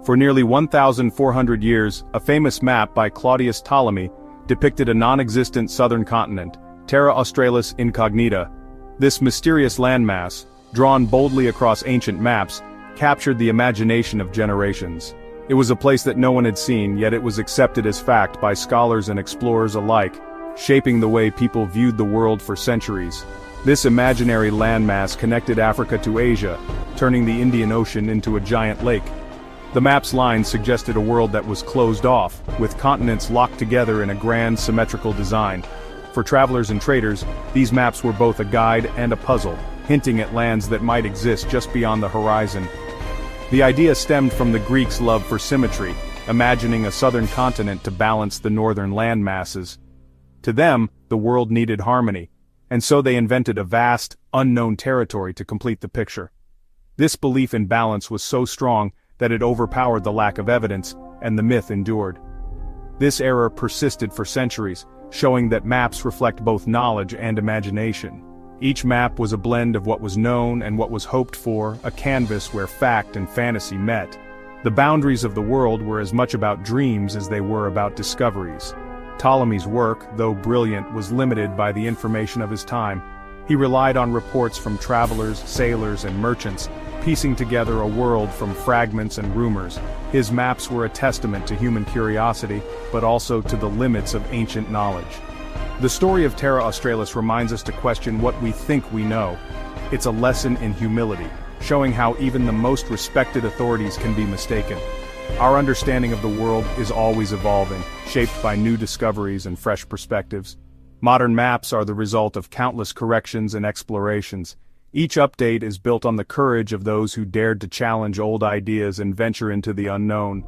For nearly 1,400 years, a famous map by Claudius Ptolemy depicted a non-existent southern continent, Terra Australis Incognita. This mysterious landmass, drawn boldly across ancient maps, captured the imagination of generations. It was a place that no one had seen, yet it was accepted as fact by scholars and explorers alike, shaping the way people viewed the world for centuries. This imaginary landmass connected Africa to Asia, turning the Indian Ocean into a giant lake. The map's lines suggested a world that was closed off, with continents locked together in a grand symmetrical design. For travelers and traders, these maps were both a guide and a puzzle, hinting at lands that might exist just beyond the horizon. The idea stemmed from the Greeks' love for symmetry, imagining a southern continent to balance the northern land masses. To them, the world needed harmony, and so they invented a vast, unknown territory to complete the picture. This belief in balance was so strong that it overpowered the lack of evidence, and the myth endured. This error persisted for centuries, showing that maps reflect both knowledge and imagination. Each map was a blend of what was known and what was hoped for, a canvas where fact and fantasy met. The boundaries of the world were as much about dreams as they were about discoveries. Ptolemy's work, though brilliant, was limited by the information of his time. He relied on reports from travelers, sailors, and merchants, piecing together a world from fragments and rumors. His maps were a testament to human curiosity, but also to the limits of ancient knowledge. The story of Terra Australis reminds us to question what we think we know. It's a lesson in humility, showing how even the most respected authorities can be mistaken. Our understanding of the world is always evolving, shaped by new discoveries and fresh perspectives. Modern maps are the result of countless corrections and explorations. Each update is built on the courage of those who dared to challenge old ideas and venture into the unknown.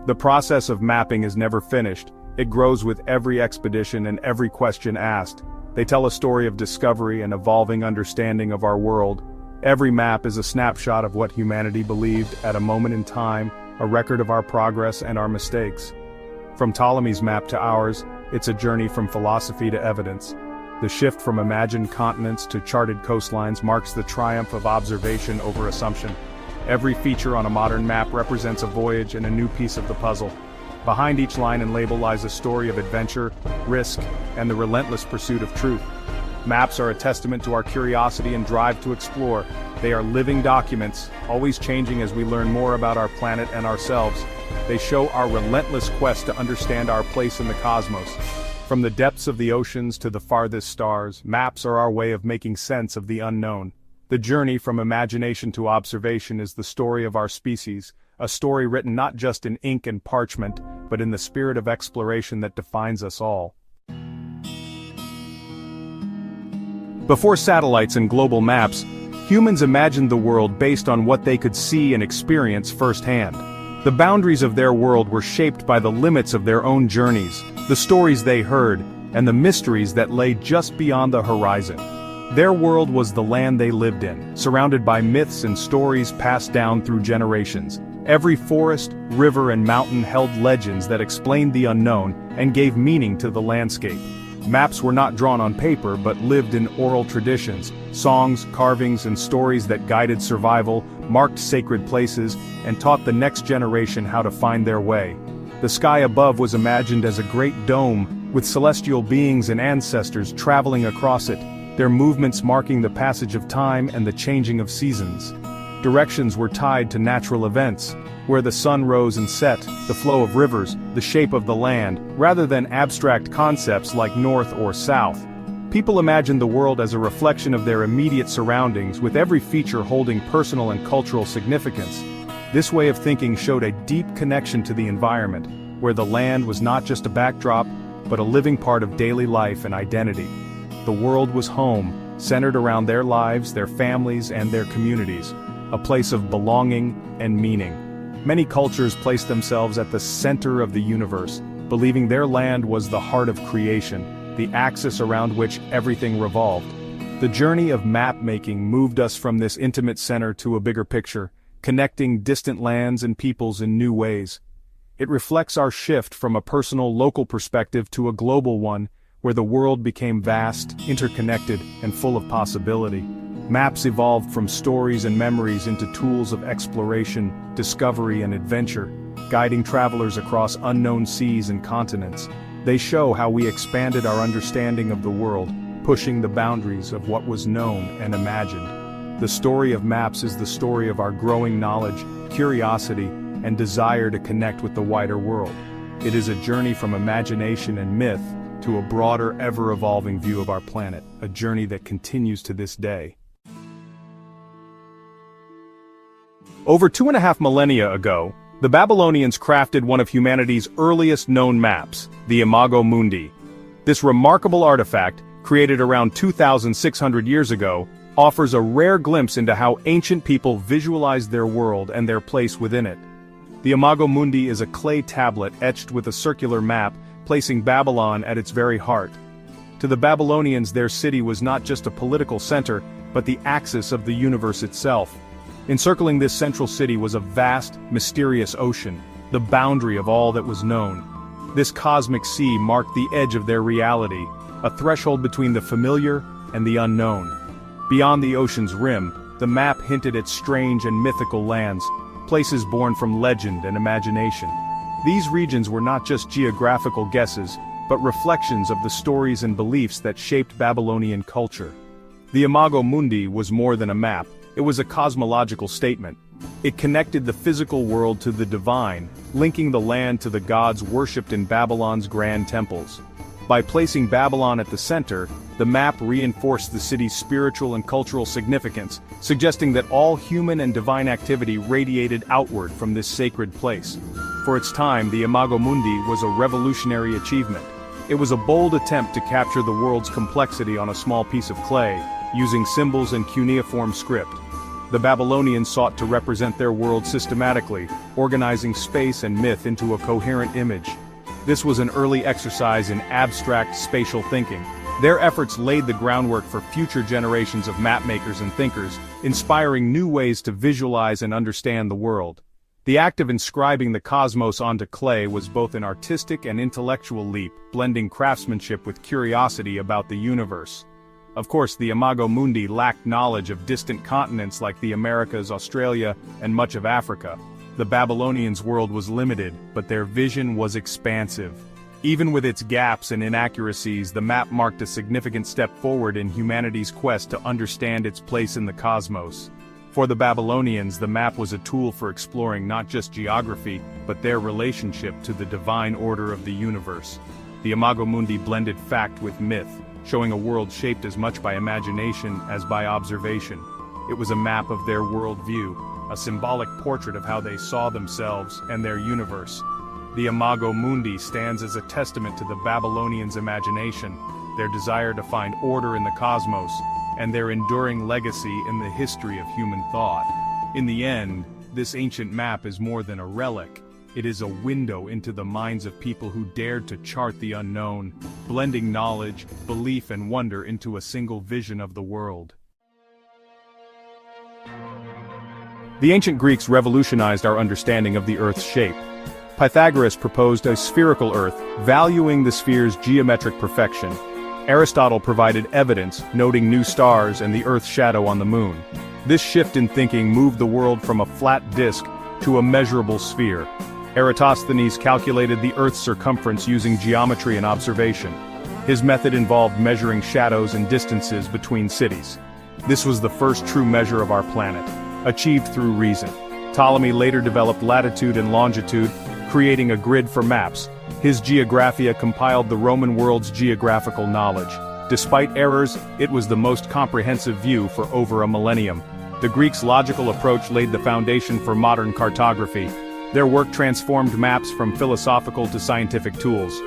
The process of mapping is never finished. It grows with every expedition and every question asked. They tell a story of discovery and evolving understanding of our world. Every map is a snapshot of what humanity believed at a moment in time, a record of our progress and our mistakes. From Ptolemy's map to ours, it's a journey from philosophy to evidence. The shift from imagined continents to charted coastlines marks the triumph of observation over assumption. Every feature on a modern map represents a voyage and a new piece of the puzzle. Behind each line and label lies a story of adventure, risk, and the relentless pursuit of truth. Maps are a testament to our curiosity and drive to explore. They are living documents, always changing as we learn more about our planet and ourselves. They show our relentless quest to understand our place in the cosmos. From the depths of the oceans to the farthest stars, maps are our way of making sense of the unknown. The journey from imagination to observation is the story of our species, a story written not just in ink and parchment, but in the spirit of exploration that defines us all. Before satellites and global maps, humans imagined the world based on what they could see and experience firsthand. The boundaries of their world were shaped by the limits of their own journeys, the stories they heard, and the mysteries that lay just beyond the horizon. Their world was the land they lived in, surrounded by myths and stories passed down through generations. Every forest, river, and mountain held legends that explained the unknown and gave meaning to the landscape. Maps were not drawn on paper but lived in oral traditions. Songs, carvings, and stories that guided survival, marked sacred places, and taught the next generation how to find their way. The sky above was imagined as a great dome, with celestial beings and ancestors traveling across it, their movements marking the passage of time and the changing of seasons. Directions were tied to natural events, where the sun rose and set, the flow of rivers, the shape of the land, rather than abstract concepts like north or south. People imagined the world as a reflection of their immediate surroundings, with every feature holding personal and cultural significance. This way of thinking showed a deep connection to the environment, where the land was not just a backdrop, but a living part of daily life and identity. The world was home, centered around their lives, their families, and their communities, a place of belonging and meaning. Many cultures placed themselves at the center of the universe, believing their land was the heart of creation, the axis around which everything revolved. The journey of map-making moved us from this intimate center to a bigger picture, connecting distant lands and peoples in new ways. It reflects our shift from a personal local perspective to a global one, where the world became vast, interconnected, and full of possibility. Maps evolved from stories and memories into tools of exploration, discovery and adventure, guiding travelers across unknown seas and continents. They show how we expanded our understanding of the world, pushing the boundaries of what was known and imagined. The story of maps is the story of our growing knowledge, curiosity, and desire to connect with the wider world. It is a journey from imagination and myth to a broader, ever-evolving view of our planet, a journey that continues to this day. Over 2.5 millennia ago, the Babylonians crafted one of humanity's earliest known maps, the Imago Mundi. This remarkable artifact, created around 2,600 years ago, offers a rare glimpse into how ancient people visualized their world and their place within it. The Imago Mundi is a clay tablet etched with a circular map, placing Babylon at its very heart. To the Babylonians, their city was not just a political center, but the axis of the universe itself. Encircling this central city was a vast, mysterious ocean, the boundary of all that was known. This cosmic sea marked the edge of their reality, a threshold between the familiar and the unknown. Beyond the ocean's rim, the map hinted at strange and mythical lands, places born from legend and imagination. These regions were not just geographical guesses, but reflections of the stories and beliefs that shaped Babylonian culture. The Imago Mundi was more than a map. It was a cosmological statement. It connected the physical world to the divine, linking the land to the gods worshipped in Babylon's grand temples. By placing Babylon at the center, the map reinforced the city's spiritual and cultural significance, suggesting that all human and divine activity radiated outward from this sacred place. For its time, the Imago Mundi was a revolutionary achievement. It was a bold attempt to capture the world's complexity on a small piece of clay, using symbols and cuneiform script. The Babylonians sought to represent their world systematically, organizing space and myth into a coherent image. This was an early exercise in abstract spatial thinking. Their efforts laid the groundwork for future generations of mapmakers and thinkers, inspiring new ways to visualize and understand the world. The act of inscribing the cosmos onto clay was both an artistic and intellectual leap, blending craftsmanship with curiosity about the universe. Of course, the Imago Mundi lacked knowledge of distant continents like the Americas, Australia, and much of Africa. The Babylonians' world was limited, but their vision was expansive. Even with its gaps and inaccuracies, the map marked a significant step forward in humanity's quest to understand its place in the cosmos. For the Babylonians, the map was a tool for exploring not just geography, but their relationship to the divine order of the universe. The Imago Mundi blended fact with myth, showing a world shaped as much by imagination as by observation. It was a map of their worldview, a symbolic portrait of how they saw themselves and their universe. The Imago Mundi stands as a testament to the Babylonians' imagination, their desire to find order in the cosmos, and their enduring legacy in the history of human thought. In the end, this ancient map is more than a relic. It is a window into the minds of people who dared to chart the unknown, blending knowledge, belief and wonder into a single vision of the world. The ancient Greeks revolutionized our understanding of the Earth's shape. Pythagoras proposed a spherical Earth, valuing the sphere's geometric perfection. Aristotle provided evidence, noting new stars and the Earth's shadow on the moon. This shift in thinking moved the world from a flat disk to a measurable sphere. Eratosthenes calculated the Earth's circumference using geometry and observation. His method involved measuring shadows and distances between cities. This was the first true measure of our planet, achieved through reason. Ptolemy later developed latitude and longitude, creating a grid for maps. His Geographia compiled the Roman world's geographical knowledge. Despite errors, it was the most comprehensive view for over a millennium. The Greeks' logical approach laid the foundation for modern cartography. Their work transformed maps from philosophical to scientific tools.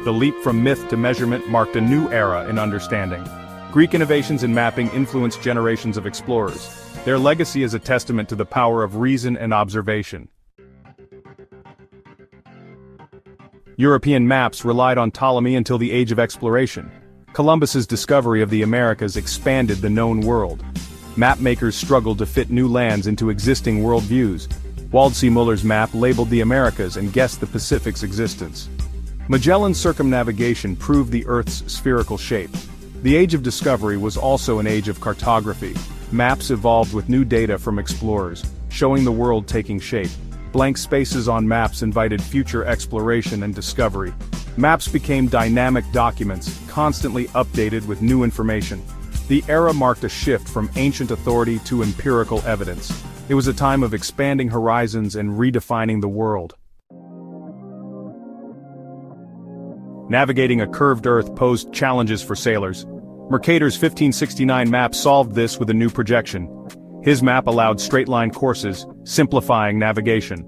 The leap from myth to measurement marked a new era in understanding. Greek innovations in mapping influenced generations of explorers. Their legacy is a testament to the power of reason and observation. European maps relied on Ptolemy until the age of exploration. Columbus's discovery of the Americas expanded the known world. Mapmakers struggled to fit new lands into existing worldviews. Waldseemüller's map labeled the Americas and guessed the Pacific's existence. Magellan's circumnavigation proved the Earth's spherical shape. The age of discovery was also an age of cartography. Maps evolved with new data from explorers, showing the world taking shape. Blank spaces on maps invited future exploration and discovery. Maps became dynamic documents, constantly updated with new information. The era marked a shift from ancient authority to empirical evidence. It was a time of expanding horizons and redefining the world. Navigating a curved Earth posed challenges for sailors. Mercator's 1569 map solved this with a new projection. His map allowed straight-line courses, simplifying navigation.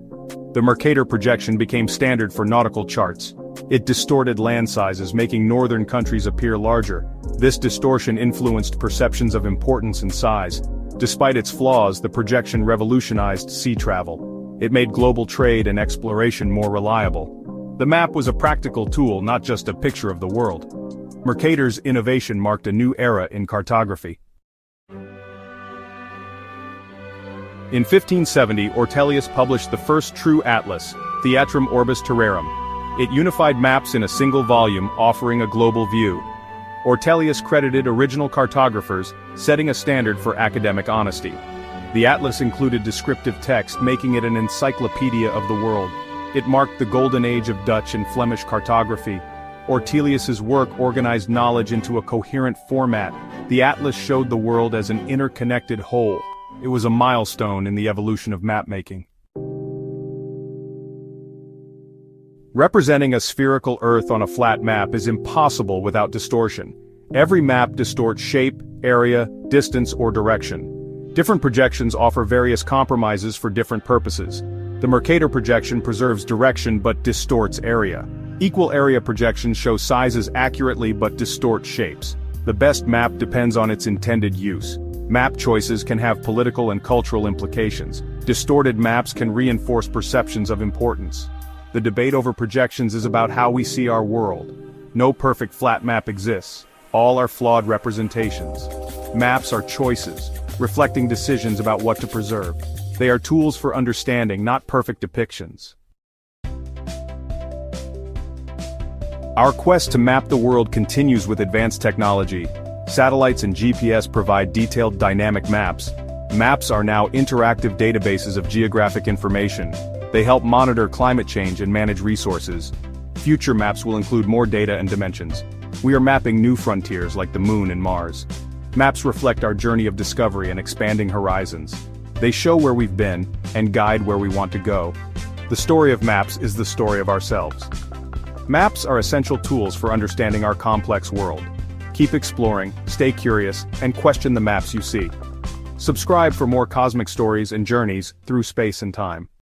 The Mercator projection became standard for nautical charts. It distorted land sizes, making northern countries appear larger. This distortion influenced perceptions of importance and size. Despite its flaws, the projection revolutionized sea travel. It made global trade and exploration more reliable. The map was a practical tool, not just a picture of the world. Mercator's innovation marked a new era in cartography. In 1570, Ortelius published the first true atlas, Theatrum Orbis Terrarum. It unified maps in a single volume, offering a global view. Ortelius credited original cartographers, setting a standard for academic honesty. The atlas included descriptive text, making it an encyclopedia of the world. It marked the golden age of Dutch and Flemish cartography. Ortelius's work organized knowledge into a coherent format. The atlas showed the world as an interconnected whole. It was a milestone in the evolution of mapmaking. Representing a spherical Earth on a flat map is impossible without distortion. Every map distorts shape, area, distance, or direction. Different projections offer various compromises for different purposes. The Mercator projection preserves direction but distorts area. Equal area projections show sizes accurately but distort shapes. The best map depends on its intended use. Map choices can have political and cultural implications. Distorted maps can reinforce perceptions of importance. The debate over projections is about how we see our world. No perfect flat map exists. All are flawed representations. Maps are choices, reflecting decisions about what to preserve. They are tools for understanding, not perfect depictions. Our quest to map the world continues with advanced technology. Satellites and GPS provide detailed dynamic maps. Maps are now interactive databases of geographic information. They help monitor climate change and manage resources. Future maps will include more data and dimensions. We are mapping new frontiers like the Moon and Mars. Maps reflect our journey of discovery and expanding horizons. They show where we've been and guide where we want to go. The story of maps is the story of ourselves. Maps are essential tools for understanding our complex world. Keep exploring, stay curious, and question the maps you see. Subscribe for more cosmic stories and journeys through space and time.